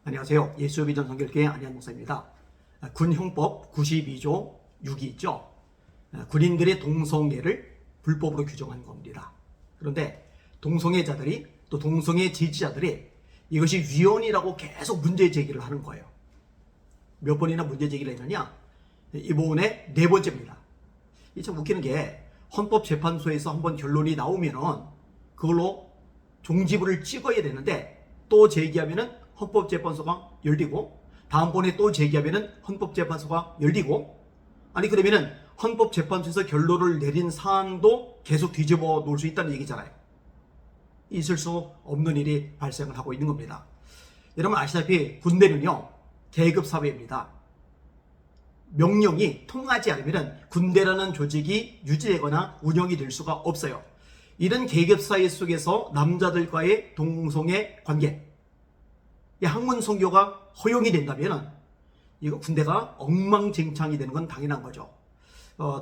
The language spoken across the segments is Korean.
안녕하세요. 예수비전 성결교회 안희한 목사입니다. 군형법 92조 6이 있죠. 군인들의 동성애를 불법으로 규정한 겁니다. 그런데 동성애자들이 또 동성애 지지자들이 이것이 위헌이라고 계속 문제 제기를 하는 거예요. 몇 번이나 문제 제기를 했느냐? 이번에 네 번째입니다. 이 참 웃기는 게 헌법재판소에서 한번 결론이 나오면은 그걸로 종지부를 찍어야 되는데 또 제기하면은 헌법재판소가 열리고 다음번에 또 제기하면은 헌법재판소가 열리고 아니 그러면은 헌법재판소에서 결론을 내린 사안도 계속 뒤집어 놓을 수 있다는 얘기잖아요. 있을 수 없는 일이 발생을 하고 있는 겁니다. 여러분 아시다시피 군대는요 계급 사회입니다. 명령이 통하지 않으면 군대라는 조직이 유지되거나 운영이 될 수가 없어요. 이런 계급 사회 속에서 남자들과의 동성애 관계, 이 학문 선교가 허용이 된다면 이거 군대가 엉망진창이 되는 건 당연한 거죠.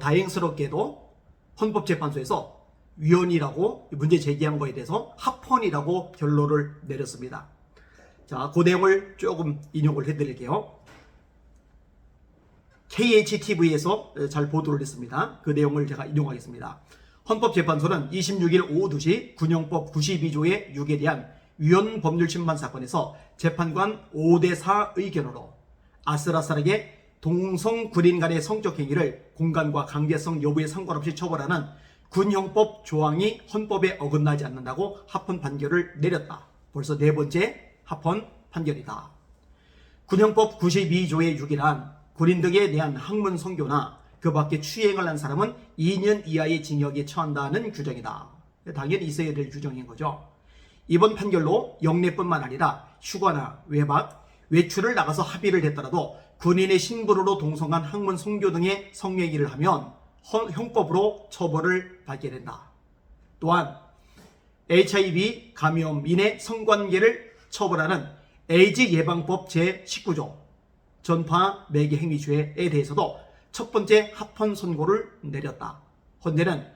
다행스럽게도 헌법재판소에서 위헌이라고 문제 제기한 거에 대해서 합헌이라고 결론을 내렸습니다. 자, 그 내용을 조금 인용을 해드릴게요. KHTV에서 잘 보도를 했습니다. 그 내용을 제가 인용하겠습니다. 헌법재판소는 26일 오후 2시 군형법 92조의 6에 대한 위헌 법률 침반 사건에서 재판관 5대4 의견으로 아슬아슬하게 동성 군인 간의 성적 행위를 공간과 강제성 여부에 상관없이 처벌하는 군형법 조항이 헌법에 어긋나지 않는다고 합헌 판결을 내렸다. 벌써 네 번째 합헌 판결이다. 군형법 92조의 6이란 군인 등에 대한 학문 성교나 그 밖에 추행을 한 사람은 2년 이하의 징역에 처한다는 규정이다. 당연히 있어야 될 규정인 거죠. 이번 판결로 영내뿐만 아니라 휴가나 외박, 외출을 나가서 합의를 했더라도 군인의 신분으로 동성한 학문 성교 등의 성행위를 하면 형법으로 처벌을 받게 된다. 또한 HIV 감염인의 성관계를 처벌하는 에이즈 예방법 제19조 전파 매개 행위죄에 대해서도 첫 번째 합헌 선고를 내렸다. 헌재는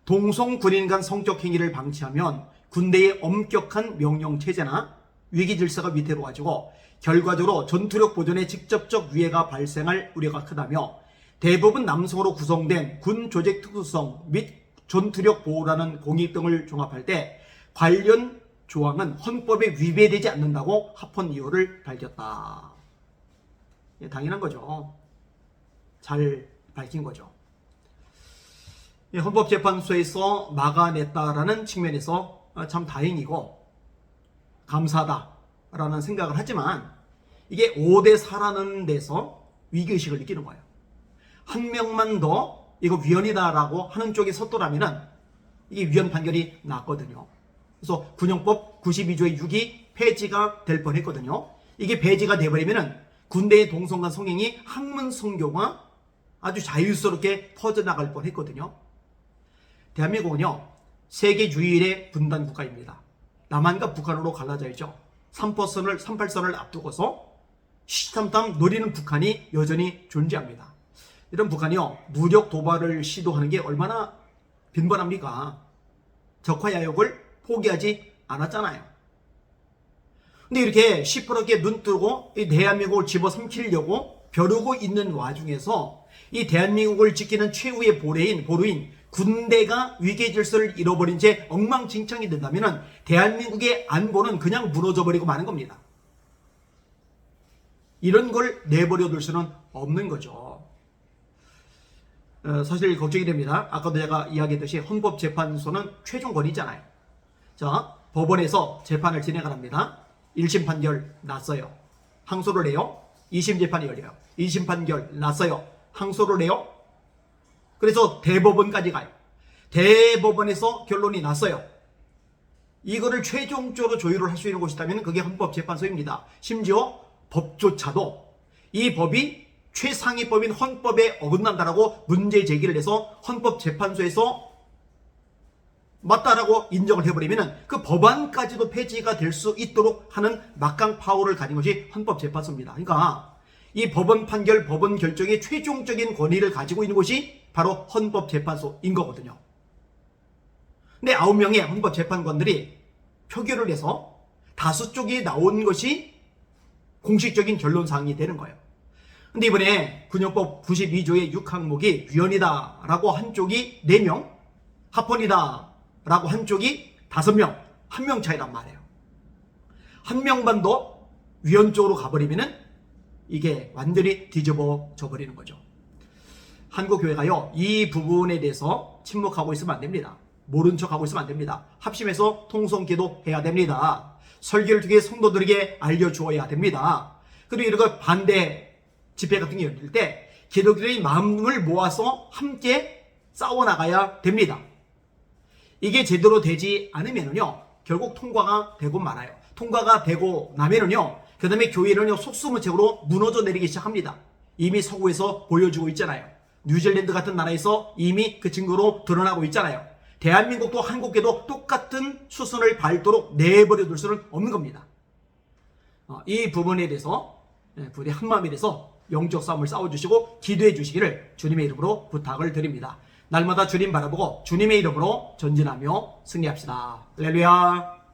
동성 군인 간 성적 행위를 방치하면 군대의 엄격한 명령 체제나 위기 질서가 위태로워지고 결과적으로 전투력 보존에 직접적 위해가 발생할 우려가 크다며 대부분 남성으로 구성된 군 조직 특수성 및 전투력 보호라는 공익 등을 종합할 때 관련 조항은 헌법에 위배되지 않는다고 합헌 이유를 밝혔다. 당연한 거죠. 잘 밝힌 거죠. 헌법재판소에서 막아냈다라는 측면에서 참 다행이고 감사하다라는 생각을 하지만 이게 5대4라는 데서 위기의식을 느끼는 거예요. 한 명만 더 이거 위헌이다라고 하는 쪽에 섰더라면 이게 위헌 판결이 났거든요. 그래서 군형법 92조의 6이 폐지가 될 뻔했거든요. 이게 폐지가 돼버리면 군대의 동성간 성행이 학문 성교가 아주 자유스럽게 퍼져나갈 뻔했거든요. 대한민국은요 세계 유일의 분단 국가입니다. 남한과 북한으로 갈라져 있죠. 38선을 앞두고서 시탐탐 노리는 북한이 여전히 존재합니다. 이런 북한이요 무력 도발을 시도하는 게 얼마나 빈번합니까? 적화야욕을 포기하지 않았잖아요. 근데 이렇게 시퍼렇게 눈 뜨고 이 대한민국을 집어삼키려고 벼르고 있는 와중에서 이 대한민국을 지키는 최후의 보루인 군대가 위계 질서를 잃어버린 채 엉망진창이 된다면 대한민국의 안보는 그냥 무너져 버리고 마는 겁니다. 이런 걸 내버려 둘 수는 없는 거죠. 사실 걱정이 됩니다. 아까도 제가 이야기했듯이 헌법재판소는 최종 권위잖아요. 자, 법원에서 재판을 진행을 합니다. 1심 판결 났어요. 항소를 해요. 2심 재판이 열려요. 2심 판결 났어요. 항소를 해요. 그래서 대법원까지 가요. 대법원에서 결론이 났어요. 이거를 최종적으로 조율을 할 수 있는 곳이라면 그게 헌법재판소입니다. 심지어 법조차도 이 법이 최상위법인 헌법에 어긋난다라고 문제 제기를 해서 헌법재판소에서 맞다라고 인정을 해버리면 그 법안까지도 폐지가 될 수 있도록 하는 막강 파워를 가진 것이 헌법재판소입니다. 그러니까 이 법원 판결, 법원 결정의 최종적인 권위를 가지고 있는 곳이 바로 헌법재판소인 거거든요. 근데 9명의 헌법재판관들이 표결을 해서 다수 쪽이 나온 것이 공식적인 결론사항이 되는 거예요. 근데 이번에 군용법 92조의 6항목이 위원이다라고 한 쪽이 4명, 합헌이다라고 한 쪽이 5명, 1명 차이란 말이에요. 한 명만 더 위원 쪽으로 가버리면은 이게 완전히 뒤집어져 버리는 거죠. 한국교회가요, 이 부분에 대해서 침묵하고 있으면 안 됩니다. 모른 척하고 있으면 안 됩니다. 합심해서 통성기도 해야 됩니다. 설교를 통해 성도들에게 알려주어야 됩니다. 그리고 이런 거 반대 집회 같은 게 열릴 때 기독교인의 마음을 모아서 함께 싸워나가야 됩니다. 이게 제대로 되지 않으면요, 결국 통과가 되고 말아요. 통과가 되고 나면은요, 그 다음에 교회는요, 속수무책으로 무너져 내리기 시작합니다. 이미 서구에서 보여주고 있잖아요. 뉴질랜드 같은 나라에서 이미 그 증거로 드러나고 있잖아요. 대한민국도 한국에도 똑같은 수순을 밟도록 내버려 둘 수는 없는 겁니다. 이 부분에 대해서 부디 한마음에 대해서 영적 싸움을 싸워주시고 기도해 주시기를 주님의 이름으로 부탁을 드립니다. 날마다 주님 바라보고 주님의 이름으로 전진하며 승리합시다. 할렐루야.